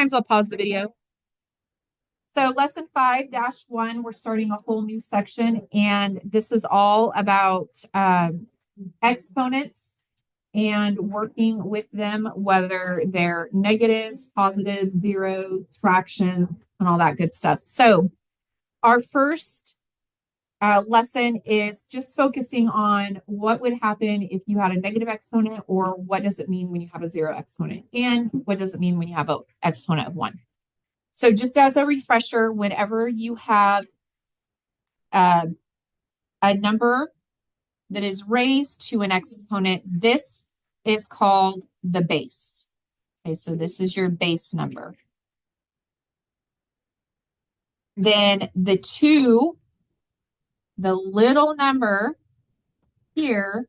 Sometimes I'll pause the video. So lesson 5-1, we're starting a whole new section, and this is all about exponents and working with them, whether they're negatives, positives, zeros, fractions, and all that good stuff. So our first lesson is just focusing on what would happen if you had a negative exponent, or what does it mean when you have a zero exponent, and what does it mean when you have an exponent of 1. So just as a refresher, whenever you have a number that is raised to an exponent, this is called the base. Okay, so this is your base number. Then the 2, the little number here,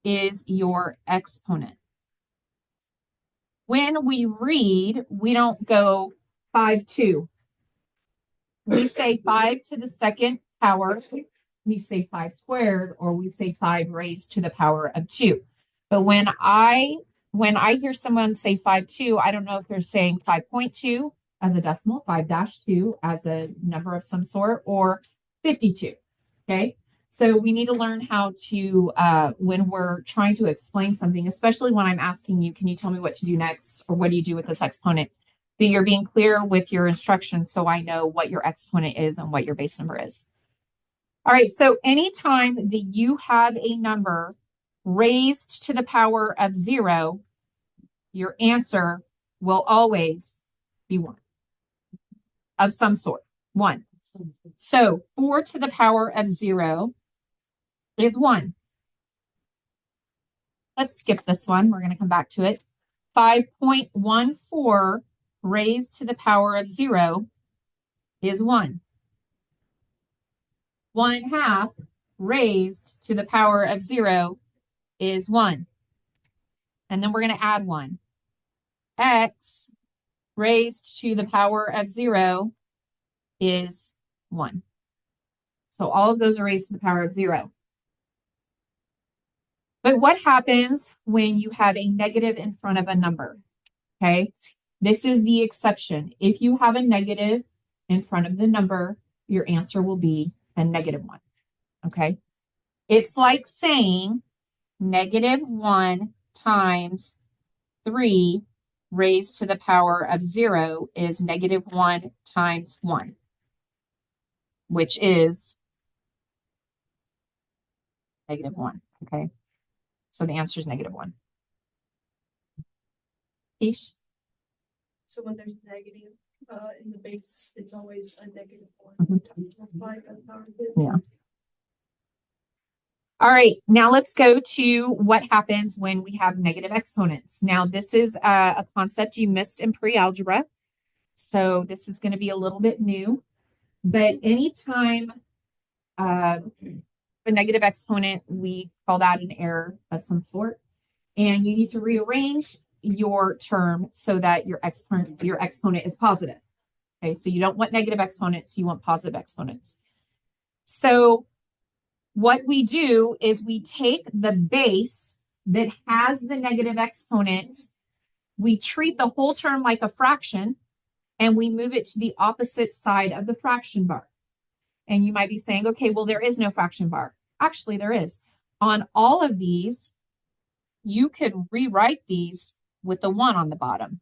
is your exponent. When we read, we don't go 5, 2. We say 5 to the second power. We say 5 squared, or we say 5 raised to the power of 2. But when I hear someone say 5-2, I don't know if they're saying 5.2 as a decimal, 5-2 as a number of some sort, or 52. Okay, so we need to learn how to, when we're trying to explain something, especially when I'm asking you, can you tell me what to do next, or what do you do with this exponent? That you're being clear with your instructions, so I know what your exponent is and what your base number is. All right, so anytime that you have a number raised to the power of 0, your answer will always be 1 of some sort, 1. So 4 to the power of 0 is 1. Let's skip this one. We're going to come back to it. 5.14 raised to the power of 0 is 1. 1/2 raised to the power of 0 is 1. And then we're going to add 1. X raised to the power of 0 is 1. So all of those are raised to the power of 0. But what happens when you have a negative in front of a number? Okay, this is the exception. If you have a negative in front of the number, your answer will be a -1. Okay, it's like saying -1 times 3 raised to the power of 0 is -1 times 1, which is -1. Okay, so the answer is -1. Ish. So when there's negative in the base, it's always a -1. Yeah. All right, now let's go to what happens when we have negative exponents. Now, this is a concept you missed in pre-algebra, so this is going to be a little bit new. But anytime a negative exponent, we call that an error of some sort, and you need to rearrange your term so that your exponent is positive. Okay, so you don't want negative exponents, you want positive exponents. So what we do is we take the base that has the negative exponent, we treat the whole term like a fraction, and we move it to the opposite side of the fraction bar. And you might be saying, okay, well, there is no fraction bar. Actually, there is. On all of these, you could rewrite these with the 1 on the bottom.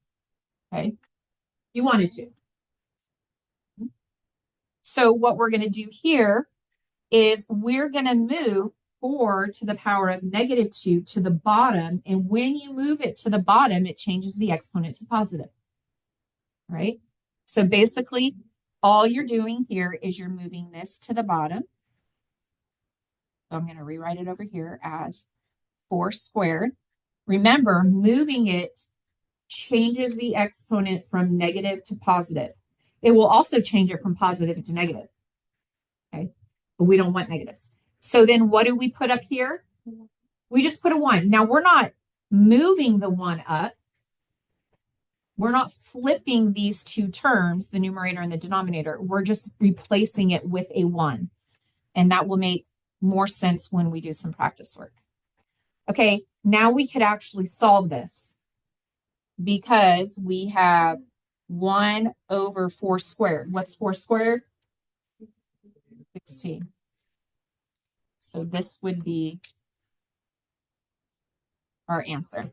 Okay, you wanted to. So what we're going to do here is we're going to move 4 to the power of -2 to the bottom. And when you move it to the bottom, it changes the exponent to positive. Right? So basically, all you're doing here is you're moving this to the bottom. So I'm going to rewrite it over here as 4 squared. Remember, moving it changes the exponent from negative to positive. It will also change it from positive to negative. Okay, but we don't want negatives. So then what do we put up here? We just put a 1. Now we're not moving the 1 up. We're not flipping these two terms, the numerator and the denominator. We're just replacing it with a 1. And that will make more sense when we do some practice work. Okay, now we could actually solve this because we have 1 over 4 squared. What's 4 squared? 16. So this would be our answer.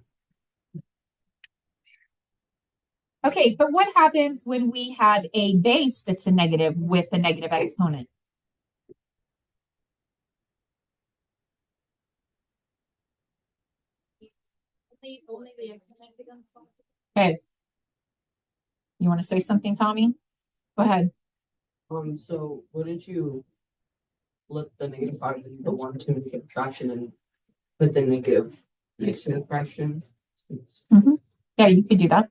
Okay, but what happens when we have a base that's a negative with a negative exponent? Okay. You want to say something, Tommy? Go ahead. So wouldn't you flip the -5 into the 1 to make it a fraction and put the negative next to the fraction? Yeah, you could do that.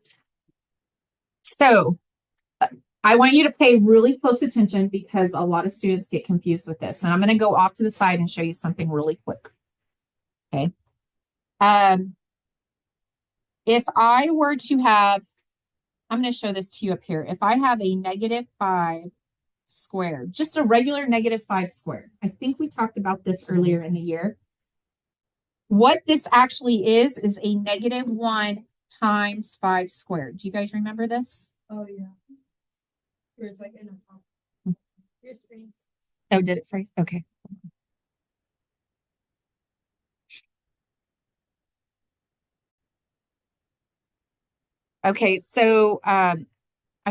So I want you to pay really close attention because a lot of students get confused with this. And I'm going to go off to the side and show you something really quick. Okay. If I were to have, I'm going to show this to you up here. If I have a -5 squared, just a regular -5 squared. I think we talked about this earlier in the year. What this actually is a -1 times 5 squared. Do you guys remember this? Oh, yeah. Where it's like in a pop. Your screen. Oh, did it freeze? Okay. Okay, so I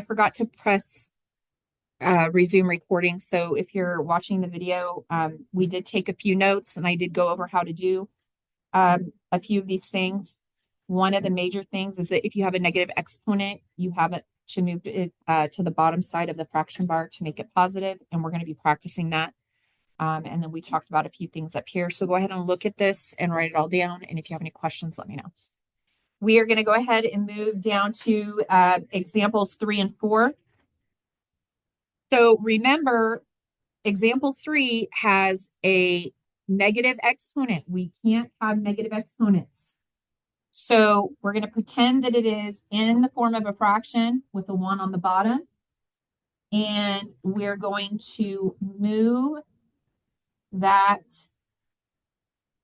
forgot to press resume recording. So if you're watching the video, we did take a few notes and I did go over how to do a few of these things. One of the major things is that if you have a negative exponent, you have it to move it to the bottom side of the fraction bar to make it positive, and we're going to be practicing that. And then we talked about a few things up here. So go ahead and look at this and write it all down. And if you have any questions, let me know. We are going to go ahead and move down to examples 3 and 4. So remember, example 3 has a negative exponent. We can't have negative exponents. So we're going to pretend that it is in the form of a fraction with a 1 on the bottom. And we're going to move that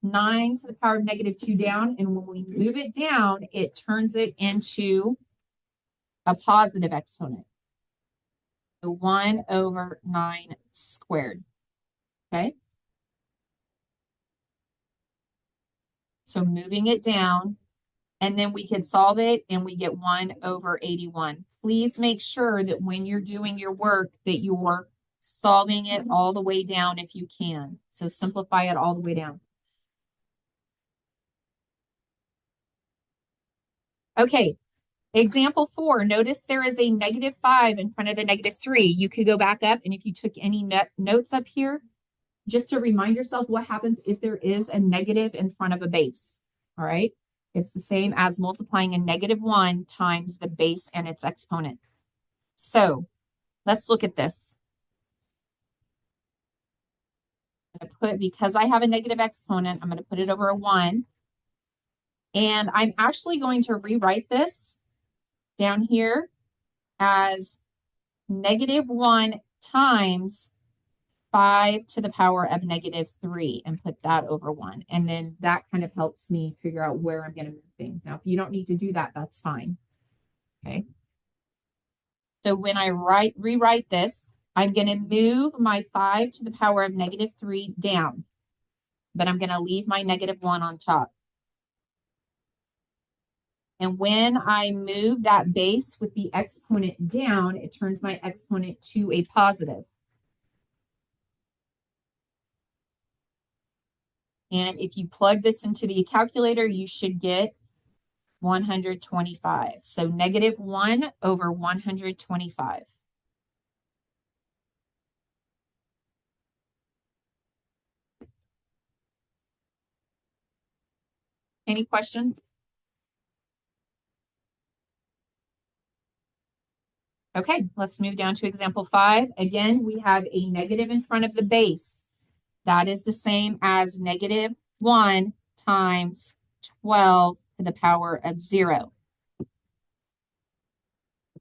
9 to the power of -2 down. And when we move it down, it turns it into a positive exponent. So 1 over 9 squared. Okay. So moving it down, and then we can solve it and we get 1 over 81. Please make sure that when you're doing your work that you're solving it all the way down if you can. So simplify it all the way down. Okay, example 4. Notice there is a -5 in front of the -3. You could go back up, and if you took any notes up here, just to remind yourself what happens if there is a negative in front of a base. All right. It's the same as multiplying a -1 times the base and its exponent. So let's look at this. I'm going to put, because I have a negative exponent, I'm going to put it over a 1. And I'm actually going to rewrite this down here as -1 times 5 to the power of -3 and put that over 1. And then that kind of helps me figure out where I'm going to move things. Now, if you don't need to do that, that's fine. Okay. So when I rewrite this, I'm going to move my 5 to the power of -3 down, but I'm going to leave my -1 on top. And when I move that base with the exponent down, it turns my exponent to a positive. And if you plug this into the calculator, you should get 125. So -1 over 125. Any questions? Okay, let's move down to example 5. Again, we have a negative in front of the base. That is the same as -1 times 12 to the power of 0.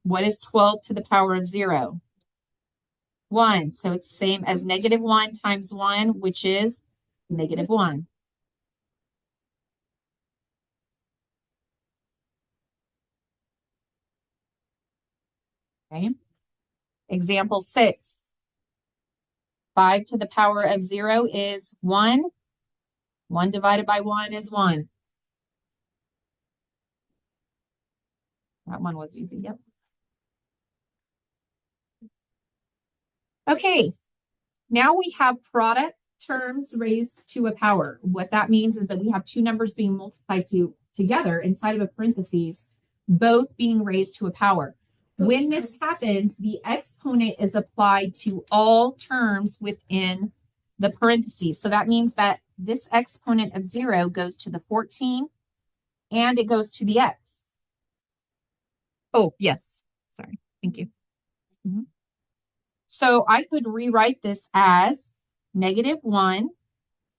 What is 12 to the power of 0? 1. So it's the same as -1 times 1, which is -1. Okay. Example 6. 5 to the power of 0 is 1. 1 divided by 1 is 1. That one was easy. Yep. Okay. Now we have product terms raised to a power. What that means is that we have two numbers being multiplied together inside of a parentheses, both being raised to a power. When this happens, the exponent is applied to all terms within the parentheses. So that means that this exponent of 0 goes to the 14 and it goes to the x. Oh, yes. Sorry. Thank you. Mhm. So I could rewrite this as -1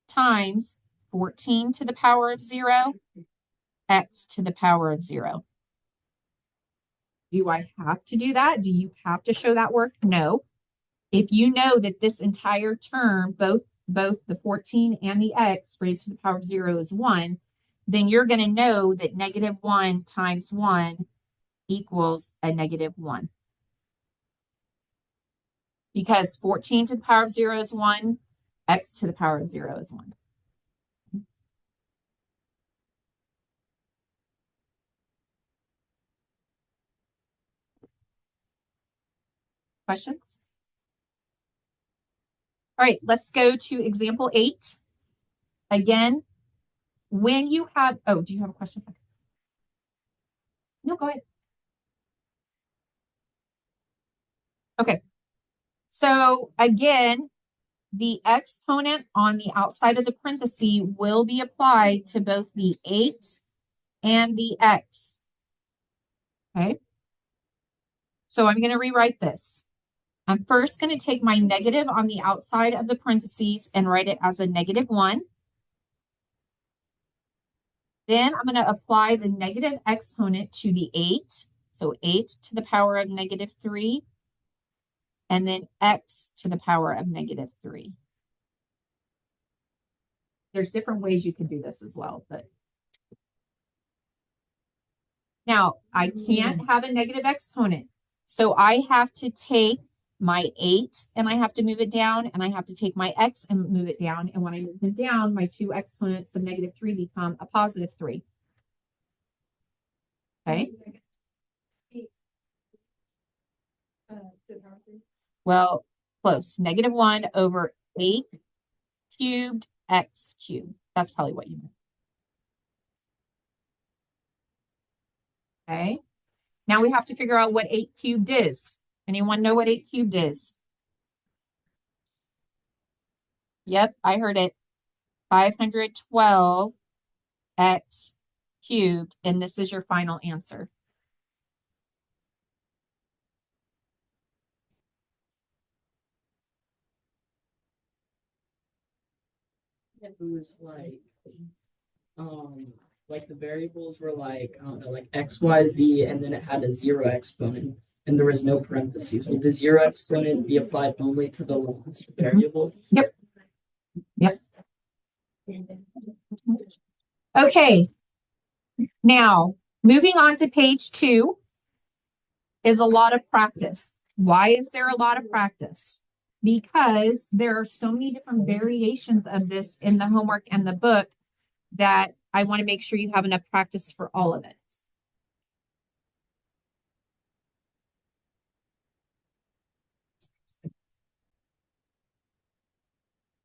times 14 to the power of 0, x to the power of 0. Do I have to do that? Do you have to show that work? No. If you know that this entire term, both the 14 and the x raised to the power of 0 is 1, then you're going to know that -1 times 1 equals a -1. Because 14 to the power of 0 is 1, x to the power of 0 is 1. Questions? All right, let's go to example 8. Again, when you have, oh, do you have a question? No, go ahead. Okay. So again, the exponent on the outside of the parenthesis will be applied to both the 8 and the x. Okay. So I'm going to rewrite this. I'm first going to take my negative on the outside of the parentheses and write it as a -1. Then I'm going to apply the negative exponent to the 8. So 8 to the power of -3. And then x to the power of -3. There's different ways you can do this as well, but now I can't have a negative exponent. So I have to take my 8 and I have to move it down, and I have to take my x and move it down. And when I move them down, my two exponents of -3 become a +3. Okay. Well, close. -1 over 8 cubed x cubed. That's probably what you meant. Okay. Now we have to figure out what 8 cubed is. Anyone know what 8 cubed is? Yep, I heard it. 512 x cubed, and this is your final answer. It was like the variables were like, I don't know, like x, y, z, and then it had a 0 exponent, and there was no parentheses. Would the 0 exponent be applied only to the last variable? Yep. Yep. Okay. Now, moving on to page 2 is a lot of practice. Why is there a lot of practice? Because there are so many different variations of this in the homework and the book that I want to make sure you have enough practice for all of it.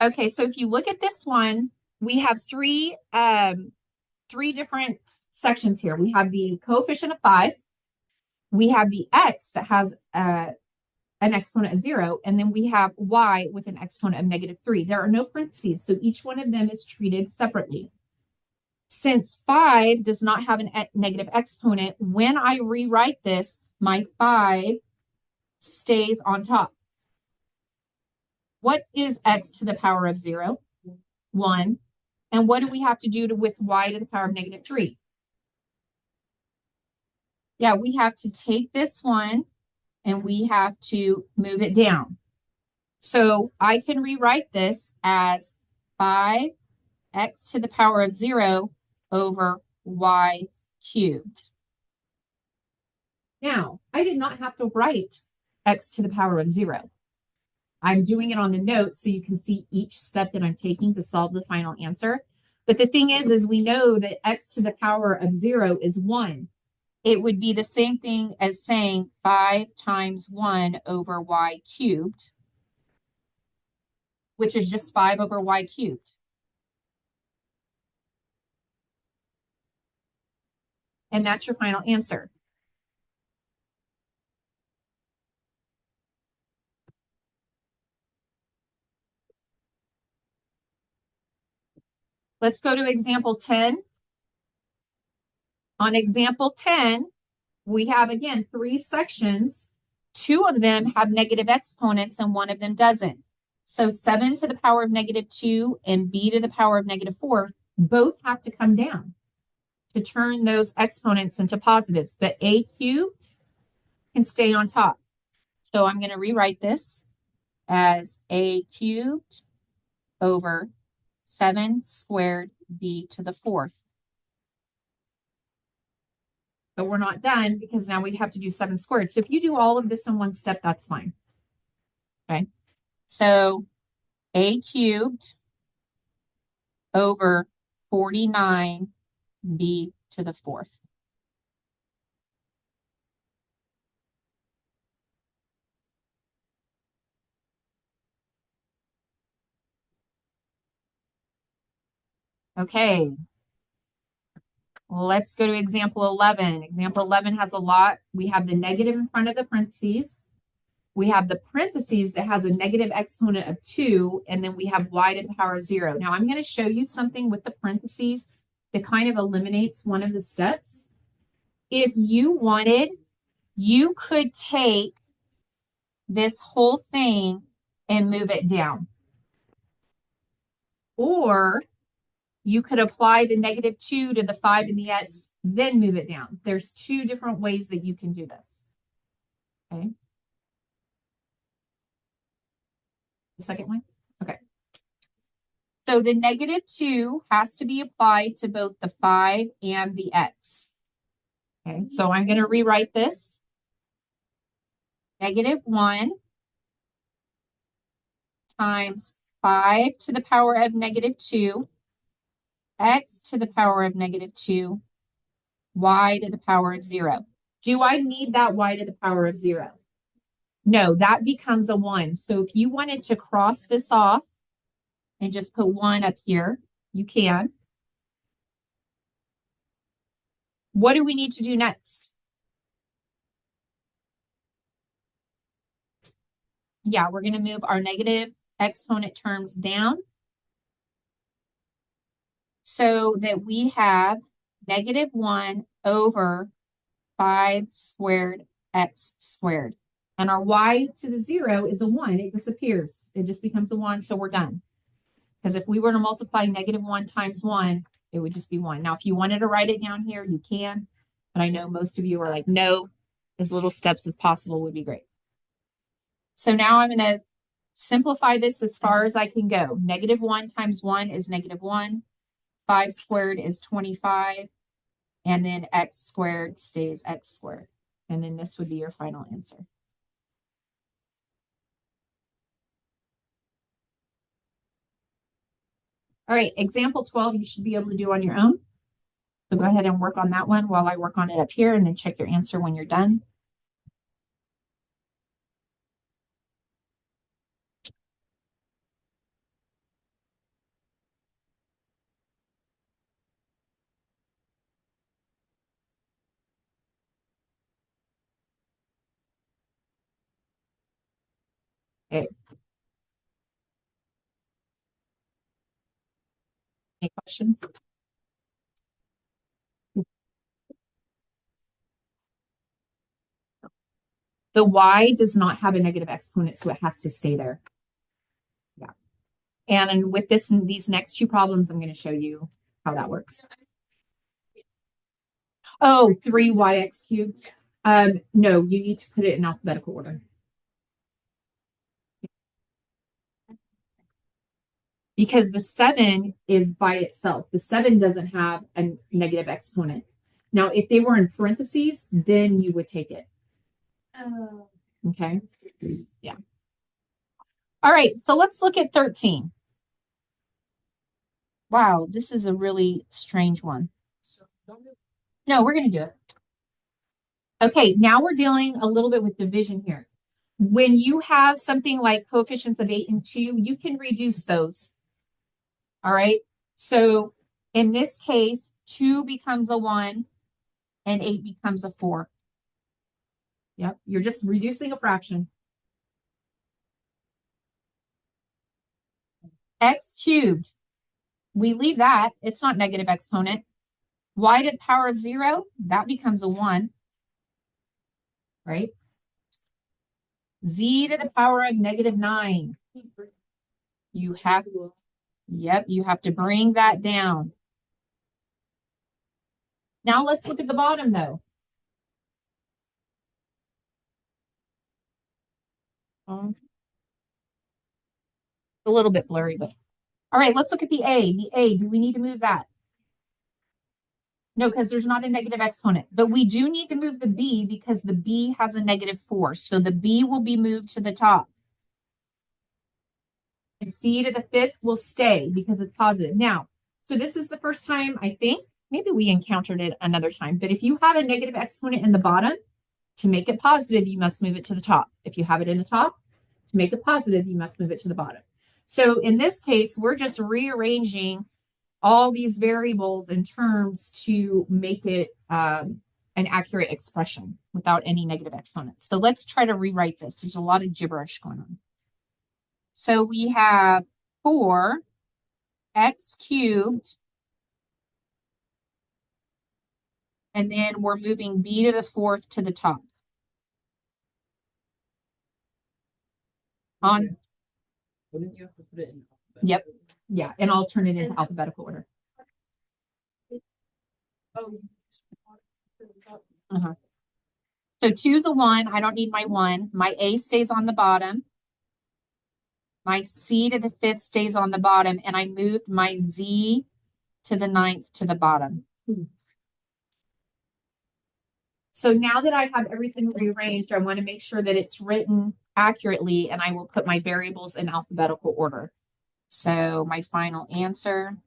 Okay, so if you look at this one, we have three different sections here. We have the coefficient of 5. We have the x that has an exponent of 0, and then we have y with an exponent of -3. There are no parentheses, so each one of them is treated separately. Since 5 does not have a negative exponent, when I rewrite this, my 5 stays on top. What is x to the power of 0? 1. And what do we have to do with y to the power of -3? Yeah, we have to take this one and we have to move it down. So I can rewrite this as 5x to the power of 0 over y cubed. Now, I did not have to write x to the power of 0. I'm doing it on the notes so you can see each step that I'm taking to solve the final answer. But the thing is we know that x to the power of 0 is 1. It would be the same thing as saying 5 times 1 over y cubed, which is just 5 over y cubed. And that's your final answer. Let's go to example 10. On example 10, we have, again, 3 sections. 2 of them have negative exponents and 1 of them doesn't. So 7 to the power of negative 2 and b to the power of negative 4 both have to come down to turn those exponents into positives. But a cubed can stay on top. So I'm going to rewrite this as a cubed over 7 squared b to the 4th. But we're not done because now we have to do 7 squared. So if you do all of this in one step, that's fine. Okay. So a cubed over 49 b to the 4th. Okay. Let's go to example 11. Example 11 has a lot. We have the negative in front of the parentheses. We have the parentheses that has a negative exponent of 2, and then we have y to the power of 0. Now, I'm going to show you something with the parentheses that kind of eliminates one of the steps. If you wanted, you could take this whole thing and move it down. Or you could apply the negative 2 to the 5 and the x, then move it down. There's 2 different ways that you can do this. Okay. The second one? Okay. So the negative 2 has to be applied to both the 5 and the x. Okay, so I'm going to rewrite this. Negative 1 times 5 to the power of negative 2, x to the power of negative 2, y to the power of 0. Do I need that y to the power of 0? No, that becomes a 1. So if you wanted to cross this off and just put 1 up here, you can. What do we need to do next? Yeah, we're going to move our negative exponent terms down so that we have negative 1 over 5 squared x squared. And our y to the 0 is a 1. It disappears. It just becomes a 1, so we're done. Because if we were to multiply negative 1 times 1, it would just be 1. Now, if you wanted to write it down here, you can. But I know most of you are like, no, as little steps as possible would be great. So now I'm going to simplify this as far as I can go. Negative 1 times 1 is negative 1. 5 squared is 25. And then x squared stays x squared. And then this would be your final answer. All right, example 12, you should be able to do on your own. So go ahead and work on that one while I work on it up here, and then check your answer when you're done. Okay. Any questions? The y does not have a negative exponent, so it has to stay there. Yeah. And with this, these next 2 problems, I'm going to show you how that works. Oh, 3yx cubed. No, you need to put it in alphabetical order. Because the 7 is by itself. The 7 doesn't have a negative exponent. Now, if they were in parentheses, then you would take it. Okay. Yeah. All right. So let's look at 13. Wow, this is a really strange one. No, we're going to do it. Okay, now we're dealing a little bit with division here. When you have something like coefficients of 8 and 2, you can reduce those. All right. So in this case, 2 becomes a 1 and 8 becomes a 4. Yep, you're just reducing a fraction. X cubed, we leave that. It's not negative exponent. Y to the power of 0, that becomes a 1, right? Z to the power of negative 9. You have, yep, you have to bring that down. Now let's look at the bottom though. A little bit blurry, but all right, let's look at the A. The A, do we need to move that? No, because there's not a negative exponent, but we do need to move the B because the B has a negative 4. So the B will be moved to the top. And C to the 5th will stay because it's positive. Now, so this is the first time I think, maybe we encountered it another time, but if you have a negative exponent in the bottom, to make it positive, you must move it to the top. If you have it in the top, to make it positive, you must move it to the bottom. So in this case, we're just rearranging all these variables and terms to make it an accurate expression without any negative exponents. So let's try to rewrite this. There's a lot of gibberish going on. So we have 4x cubed, and then we're moving b to the 4th to the top. On, Wouldn't you have to put it in alphabetical Yep. order? yeah, and I'll turn it into alphabetical order. Oh. So 2's a 1. I don't need my 1. My A stays on the bottom. My C to the 5th stays on the bottom, and I moved my Z to the 9th to the bottom. So now that I have everything rearranged, I want to make sure that it's written accurately, and I will put my variables in alphabetical order. So my final answer.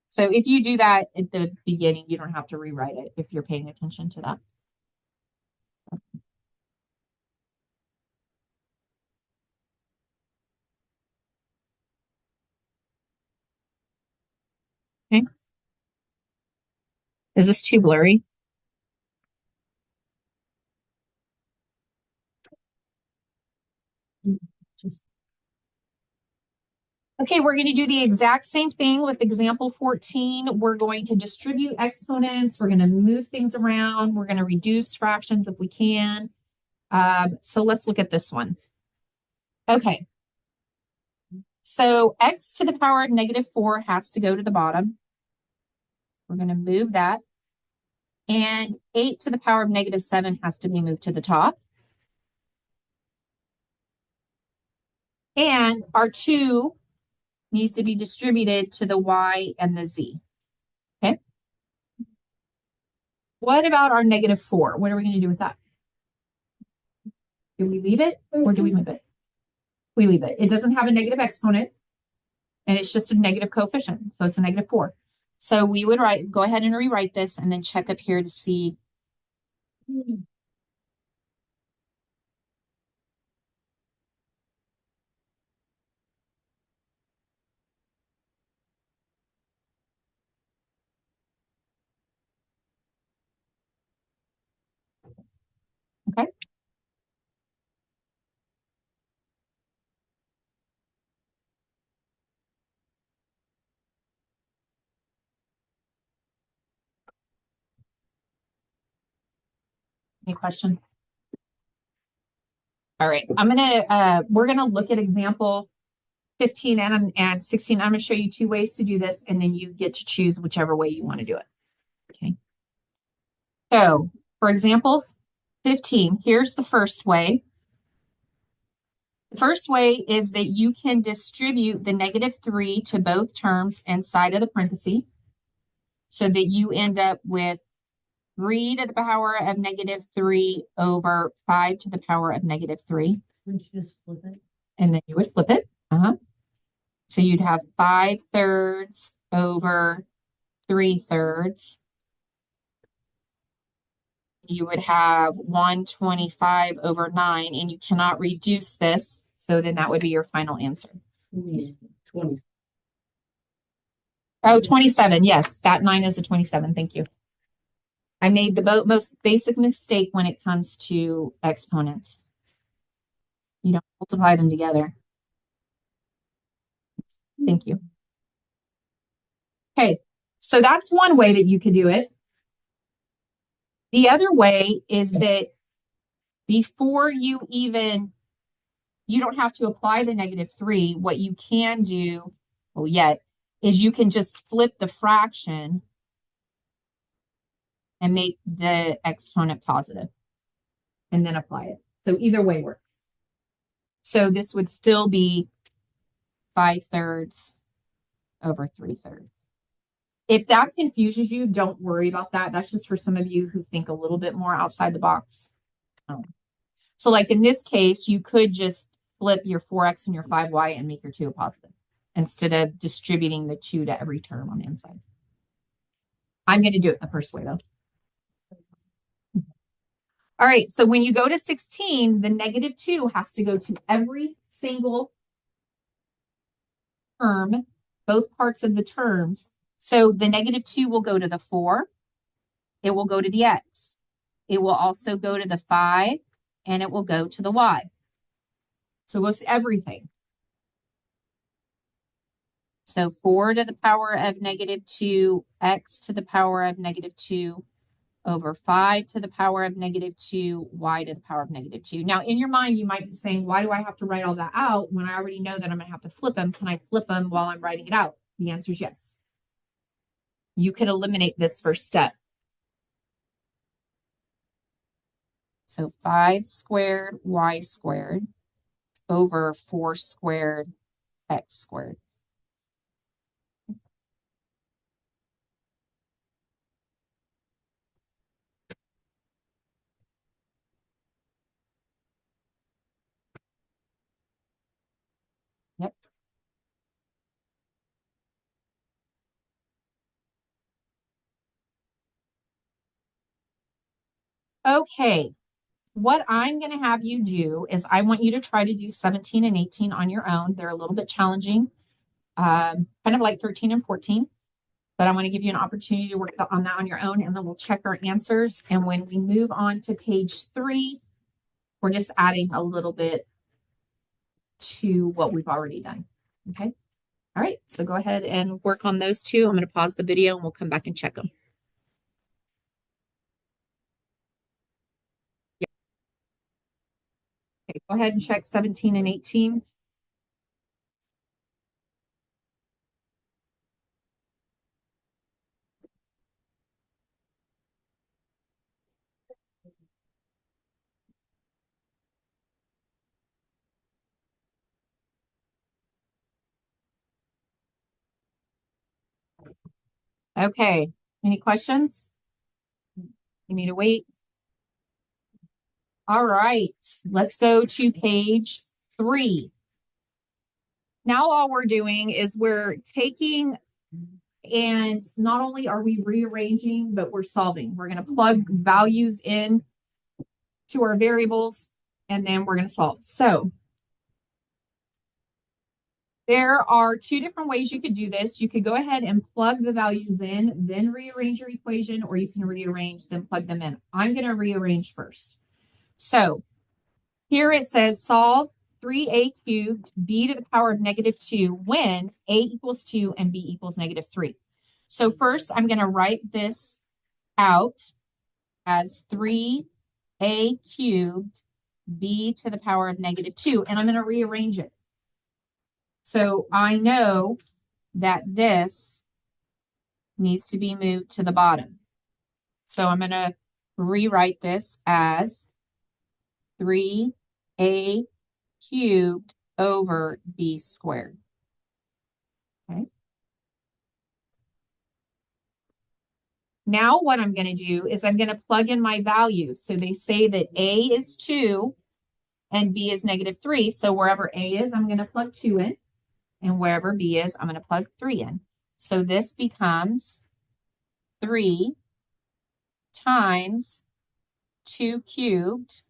So if you do that at the beginning, you don't have to rewrite it if you're paying attention to that. Okay. Is this too blurry? Okay, we're going to do the exact same thing with example 14. We're going to distribute exponents. We're going to move things around. We're going to reduce fractions if we can. So let's look at this one. Okay. So x to the power of negative 4 has to go to the bottom. We're going to move that. And 8 to the power of negative 7 has to be moved to the top. And our 2 needs to be distributed to the y and the z. Okay. What about our negative 4? What are we going to do with that? Do we leave it or do we move it? We leave it. It doesn't have a negative exponent, and it's just a negative coefficient. So it's a negative 4. So we would go ahead and rewrite this and then check up here to see. Okay. Any question? All right. We're gonna look at example 15 and 16. I'm gonna show you 2 ways to do this, and then you get to choose whichever way you want to do it. Okay. So for example 15, here's the first way. The first way is that you can distribute the -3 to both terms inside of the parenthesis so that you end up with 3 to the power of -3 over 5 to the power of -3. Wouldn't you just flip it? And then you would flip it. So you'd have 5/3 over 3/3. You would have 125 over 9, and you cannot reduce this. So then that would be your final answer. 20. Oh, 27. Yes, that 9 is a 27. Thank you. I made the most basic mistake when it comes to exponents. You don't multiply them together. Thank you. Okay, so that's one way that you could do it. The other way is that before you don't have to apply the -3. What you can do, is you can just flip the fraction and make the exponent positive and then apply it. So either way works. So this would still be 5/3 over 3/3. If that confuses you, don't worry about that. That's just for some of you who think a little bit more outside the box. So like in this case, you could just flip your 4x and your 5y and make your 2 a positive instead of distributing the 2 to every term on the inside. I'm going to do it the first way though. All right, so when you go to 16, the -2 has to go to every single term, both parts of the terms. So the -2 will go to the 4. It will go to the x. It will also go to the 5, and it will go to the y. So it goes to everything. So 4 to the power of -2, x to the power of -2, over 5 to the power of -2, y to the power of -2. Now, in your mind, you might be saying, why do I have to write all that out when I already know that I'm going to have to flip them? Can I flip them while I'm writing it out? The answer is yes. You could eliminate this first step. So 5 squared y squared over 4 squared x squared. Yep. Okay. What I'm going to have you do is I want you to try to do 17 and 18 on your own. They're a little bit challenging, kind of like 13 and 14. But I want to give you an opportunity to work on that on your own, and then we'll check our answers. And when we move on to page 3, we're just adding a little bit to what we've already done. Okay. All right. So go ahead and work on those two. I'm going to pause the video and we'll come back and check them. Yeah. Okay. Go ahead and check 17 and 18. Okay. Any questions? You need to wait. All right. Let's go to page 3. Now all we're doing is we're taking, and not only are we rearranging, but we're solving. We're going to plug values in to our variables, and then we're going to solve. So there are 2 different ways you could do this. You could go ahead and plug the values in, then rearrange your equation, or you can rearrange, then plug them in. I'm going to rearrange first. So here it says solve 3a cubed b to the power of -2 when a equals 2 and b equals -3. So first I'm going to write this out as 3a cubed b to the power of -2, and I'm going to rearrange it. So I know that this needs to be moved to the bottom. So I'm going to rewrite this as 3a cubed over b squared. Okay. Now what I'm going to do is I'm going to plug in my values. So they say that a is 2 and b is -3. So wherever a is, I'm going to plug 2 in. And wherever b is, I'm going to plug 3 in. So this becomes 3 times 2 cubed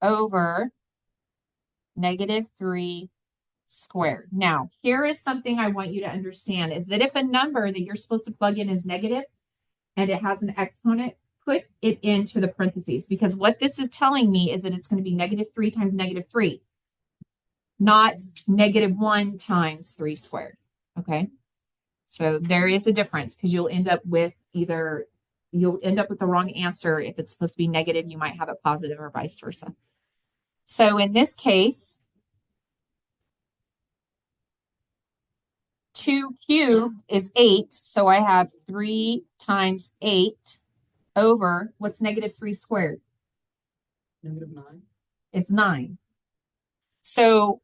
over -3 squared. Now, here is something I want you to understand is that if a number that you're supposed to plug in is negative and it has an exponent, put it into the parentheses, because what this is telling me is that it's going to be -3 times -3, not -1 times 3 squared. Okay. So there is a difference because you'll end up with the wrong answer. If it's supposed to be negative, you might have a positive or vice versa. So in this case, 2 cubed is 8. So I have 3 times 8 over, what's -3 squared? -9. It's 9. So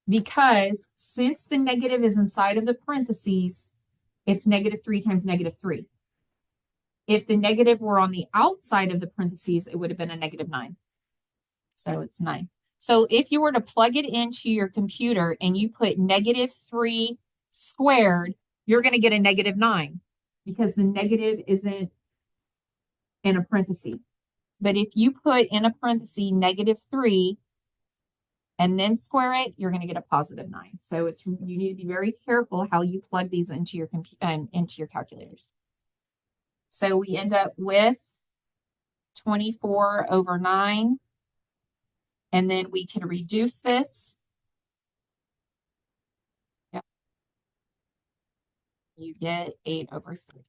because since the negative is inside of the parentheses, it's -3 times -3. If the negative were on the outside of the parentheses, it would have been a -9. So it's 9. So if you were to plug it into your computer and you put -3 squared, you're going to get a -9 because the negative isn't in a parenthesis. But if you put in a parenthesis -3 and then square it, you're going to get a +9. So you need to be very careful how you plug these into your into your calculators. So we end up with 24 over 9. And then we can reduce this. Yep. You get 8 over 3.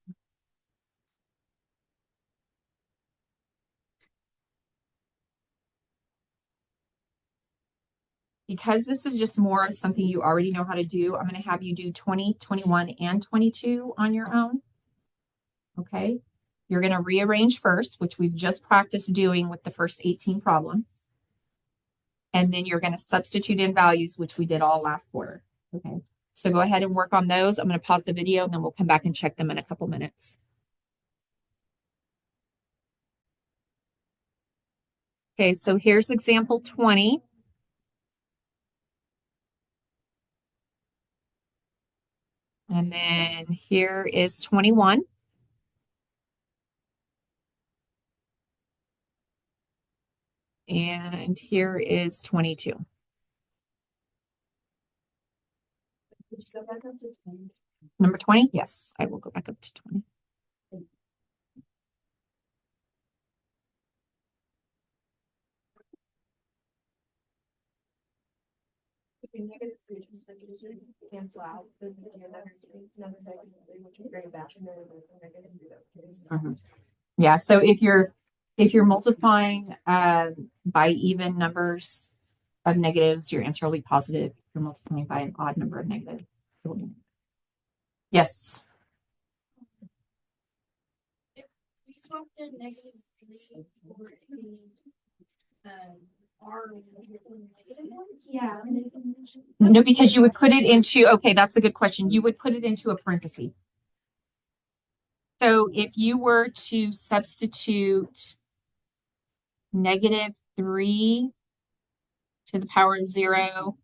Because this is just more of something you already know how to do, I'm going to have you do 20, 21, and 22 on your own. Okay. You're going to rearrange first, which we've just practiced doing with the first 18 problems. And then you're going to substitute in values, which we did all last quarter. Okay. So go ahead and work on those. I'm going to pause the video and then we'll come back and check them in a couple minutes. Okay, so here's example 20. And then here is 21. And here is 22. Number 20? Yes, I will go back up to 20. Okay, -3 times -3 cancel out. Then you get another -3, which will bring it back, and then -3. Yeah, so if you're multiplying by even numbers of negatives, your answer will be positive. If you're multiplying by an odd number of negatives, it will be negative. Yes. We swapped in -3 for R negative ones? Yeah. No, because you would put it into, okay, that's a good question. You would put it into a parenthesis. So if you were to substitute -3 to the power of 0,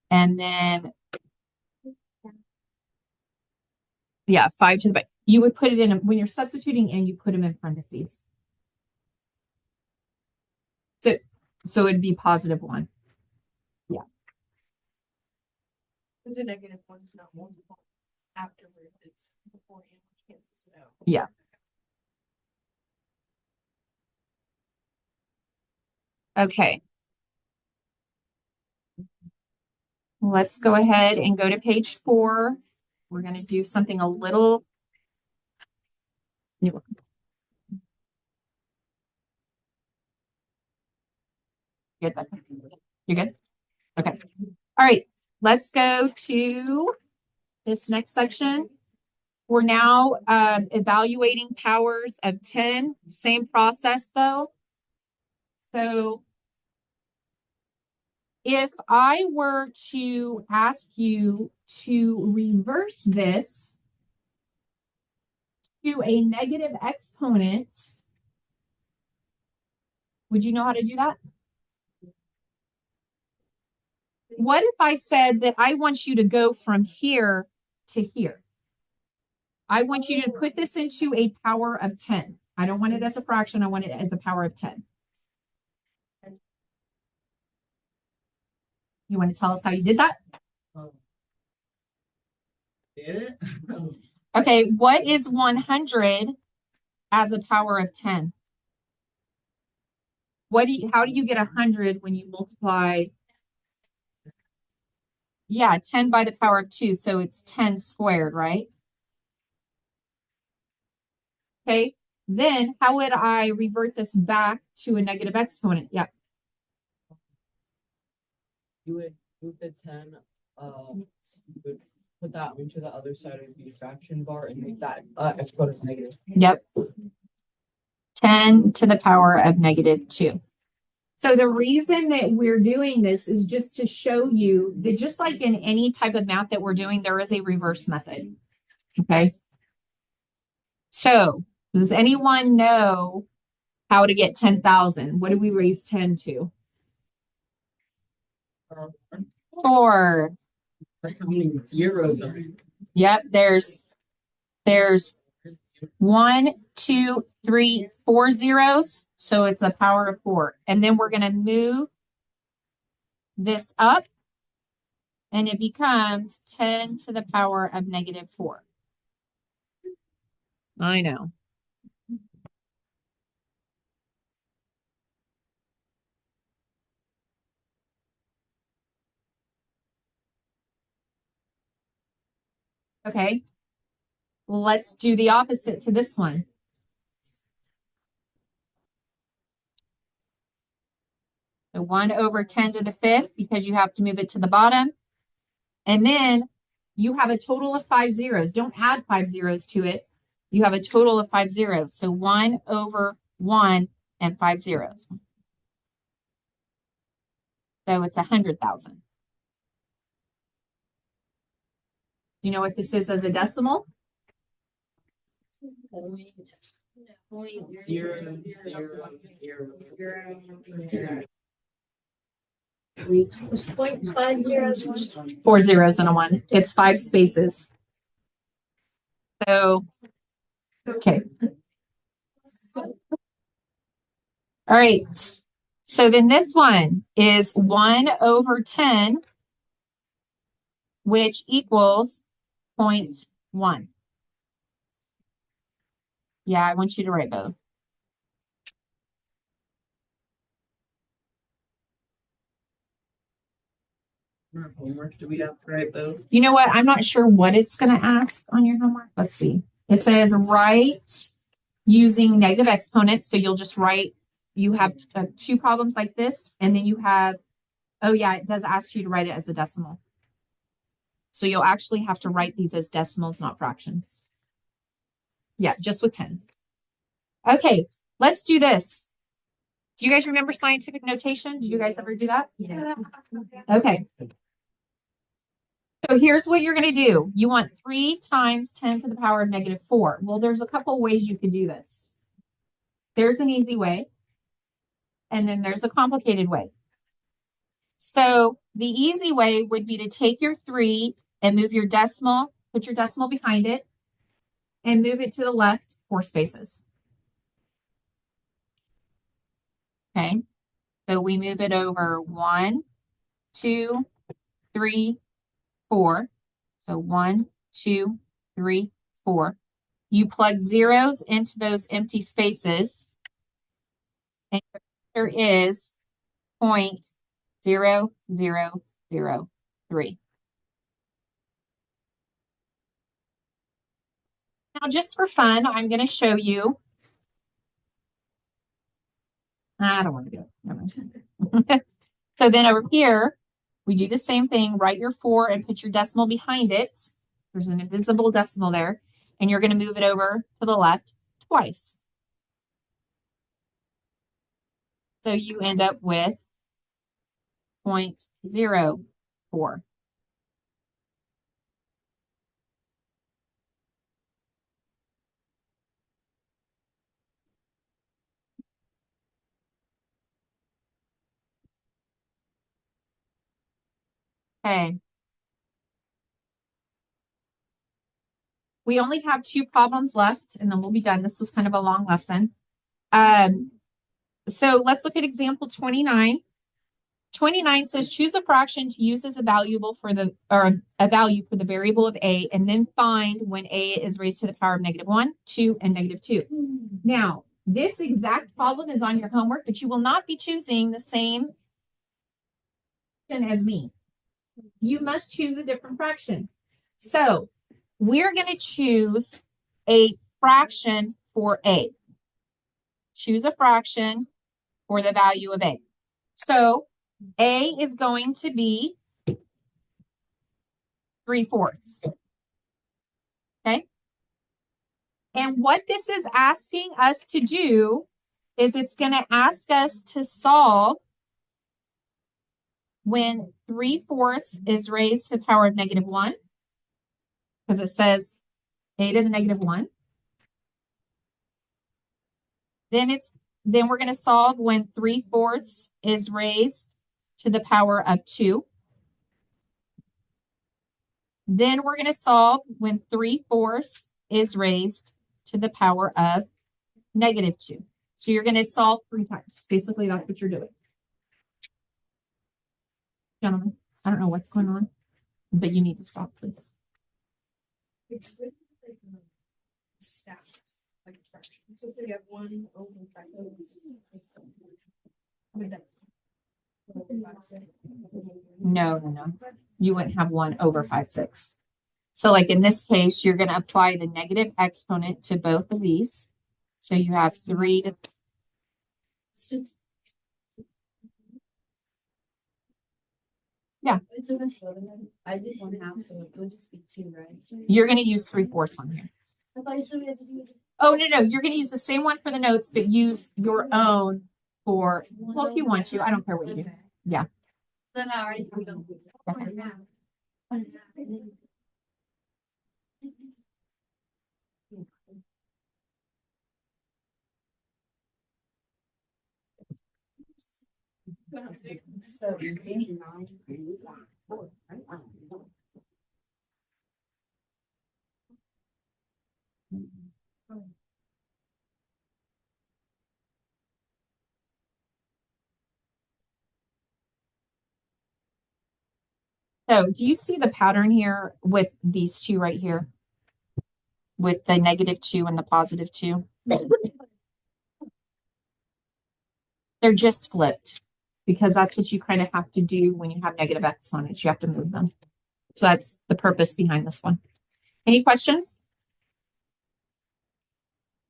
and then, yeah, 5 to the, you would put it in, when you're substituting in, you put them in parentheses. So it'd be +1. Because the -1's not multiple afterwards, it's beforehand, which cancels it out. Yeah. Okay. Let's go ahead and go to page 4. We're going to do something a little. You're welcome. Good. You're good? Okay. All right. Let's go to this next section. We're now evaluating powers of 10. Same process though. So if I were to ask you to reverse this to a negative exponent, would you know how to do that? What if I said that I want you to go from here to here? I want you to put this into a power of 10. I don't want it as a fraction. I want it as a power of 10. You want to tell us how you did that? Did it? Okay, what is 100 as a power of 10? How do you get 100 when you multiply? Yeah, 10 by the power of 2, so it's 10 squared, right? Okay, then how would I revert this back to a negative exponent? Yeah, You would move the 10, you would put that onto the other side of the fraction bar and make that exponent negative. yep. 10 to the power of negative 2. So the reason that we're doing this is just to show you that just like in any type of math that we're doing, there is a reverse method. Okay. So does anyone know how to get 10,000? What do we raise 10 to? 4. That's how many zeros are. Yep, there's 1, 2, 3, 4 zeros. So it's the power of 4. And then we're going to move this up and it becomes 10 to the power of negative 4. I know. Okay. Well, let's do the opposite to this one. So 1 over 10 to the 5th, because you have to move it to the bottom. And then you have a total of 5 zeros. Don't add 5 zeros to it. You have a total of 5 zeros. So 1 over 1 and 5 zeros. So it's 100,000. You know what this is as a decimal? Zero, zero, zero. 0.5 4 zeros and a 1. It's 5 spaces. So, okay. All right. So then this one is 1 over 10, which equals 0.1. Yeah, I want you to write both. Homework, do we have to write both? You know what? I'm not sure what it's going to ask on your homework. Let's see. It says write using negative exponents. So you'll just write, you have 2 problems like this, and then you have, oh yeah, it does ask you to write it as a decimal. So you'll actually have to write these as decimals, not fractions. Yeah, just with tens. Okay, let's do this. Do you guys remember scientific notation? Did you guys ever do that? Yeah. Okay. So here's what you're going to do. You want 3 times 10 to the power of negative 4. Well, there's a couple ways you could do this. There's an easy way, and then there's a complicated way. So the easy way would be to take your 3 and move your decimal, put your decimal behind it, and move it to the left 4 spaces. Okay, so we move it over 1, 2, 3, 4. So 1, 2, 3, 4. You plug zeros into those empty spaces, and your answer is 0.0003. Now, just for fun, I'm going to show you. I don't want to do it. So then over here, we do the same thing. Write your 4 and put your decimal behind it. There's an invisible decimal there. And you're going to move it over to the left twice. So you end up with 0.04. Okay. We only have 2 problems left and then we'll be done. This was kind of a long lesson. So let's look at example 29. 29 says choose a fraction to use as a valuable for the or a value for the variable of a and then find when a is raised to the power of -1, 2, and -2. Now, this exact problem is on your homework, but you will not be choosing the same as me. You must choose a different fraction. So we're going to choose a fraction for a. Choose a fraction for the value of a. So a is going to be 3/4. Okay. And what this is asking us to do is it's going to ask us to solve when 3/4 is raised to the power of -1, because it says a to the -1. Then we're going to solve when 3/4 is raised to the power of 2. Then we're going to solve when 3/4 is raised to the power of -2. So you're going to solve 3 times. Basically, that's what you're doing. Gentlemen, I don't know what's going on, but you need to stop, please. It's good, like, stacked, like fractions. So if we have 1 over 5, with that. No. You wouldn't have 1 over 5/6. So like in this case, you're going to apply the negative exponent to both of these. So you have 3 to It's just. Yeah. So this one, I did 1/2, so it would just be 2, right? You're going to use 3/4 on here. I thought you said we had to use. Oh, no. You're going to use the same one for the notes, but use your own for, well, if you want to. I don't care what you do. Yeah. Then I already we don't. Okay. So. So do you see the pattern here with these 2 right here? With the -2 and the +2? They're just flipped because that's what you kind of have to do when you have negative exponents. You have to move them. So that's the purpose behind this one. Any questions?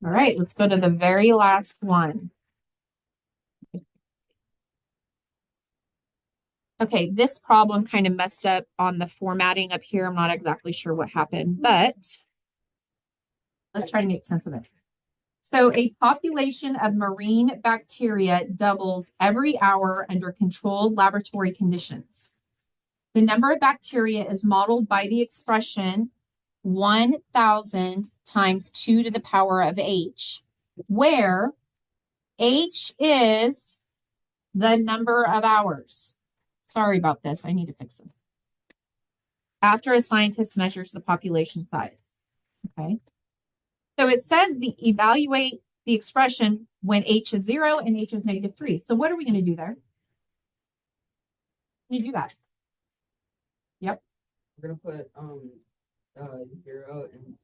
All right, let's go to the very last one. Okay, this problem kind of messed up on the formatting up here. I'm not exactly sure what happened, but let's try to make sense of it. So a population of marine bacteria doubles every hour under controlled laboratory conditions. The number of bacteria is modeled by the expression 1,000 times 2 to the power of h, where h is the number of hours. Sorry about this. I need to fix this. After a scientist measures the population size. Okay. So it says evaluate the expression when h is 0 and h is -3. So what are we going to do there? You do that. Yep. We're gonna put 0 and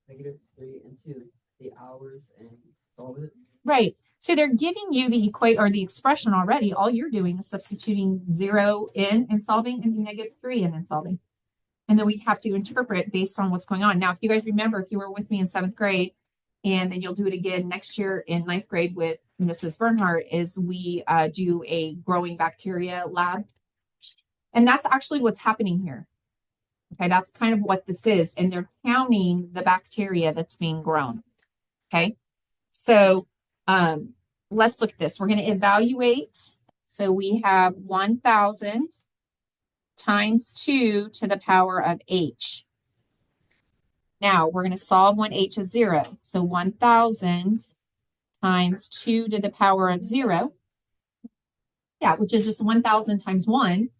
-3 into the hours and solve it. Right. So they're giving you the equate or the expression already. All you're doing is substituting 0 in and solving and -3 in and solving. And then we have to interpret based on what's going on. Now, if you guys remember, if you were with me in 7th grade, and then you'll do it again next year in 9th grade with Mrs. Bernhardt, is we do a growing bacteria lab. And that's actually what's happening here. Okay, that's kind of what this is. And they're counting the bacteria that's being grown. Okay, so let's look at this. We're going to evaluate So we have 1,000 times 2 to the power of h. Now we're going to solve when h is 0. So 1,000 times 2 to the power of 0. Yeah, which is just 1,000 times 1,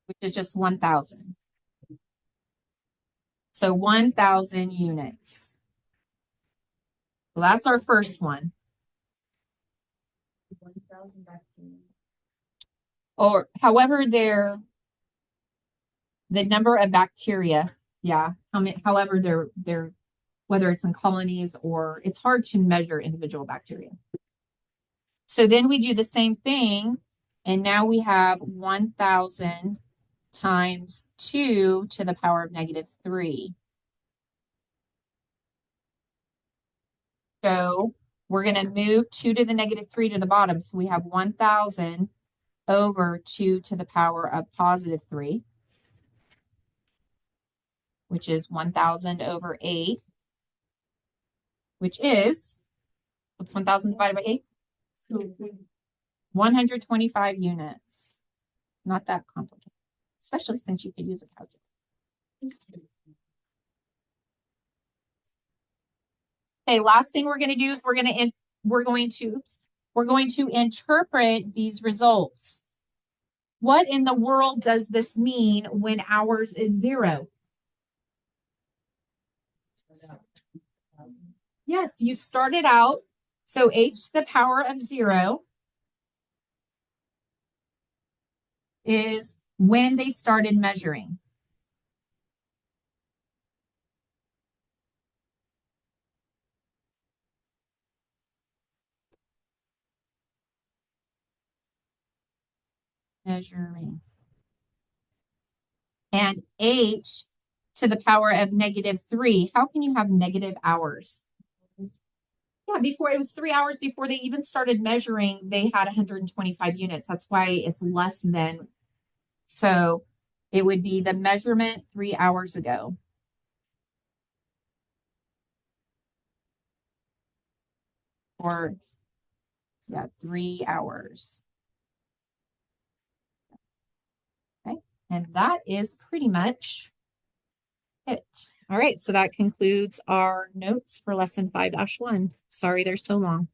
which is just 1,000. So 1,000 units. Well, that's our first one. 1,000 bacteria. Or however the number of bacteria, yeah, however they're whether it's in colonies or it's hard to measure individual bacteria. So then we do the same thing, and now we have 1,000 times 2 to the power of -3. So we're going to move 2 to the -3 to the bottom. So we have 1,000 over 2 to the power of +3, which is 1,000 over 8, which is, what's 1,000 divided by 8? 125 units. Not that complicated, especially since you could use a calculator. Okay, last thing we're going to do is we're going to interpret these results. What in the world does this mean when ours is 0? Yes, you started out, so h to the power of 0 is when they started measuring. Measuring. And h to the power of -3. How can you have negative hours? Yeah, before it was 3 hours before they even started measuring, they had 125 units. That's why it's less than. So it would be the measurement 3 hours ago. Or, yeah, 3 hours. Okay, and that is pretty much it. All right, so that concludes our notes for lesson 5-1. Sorry they're so long.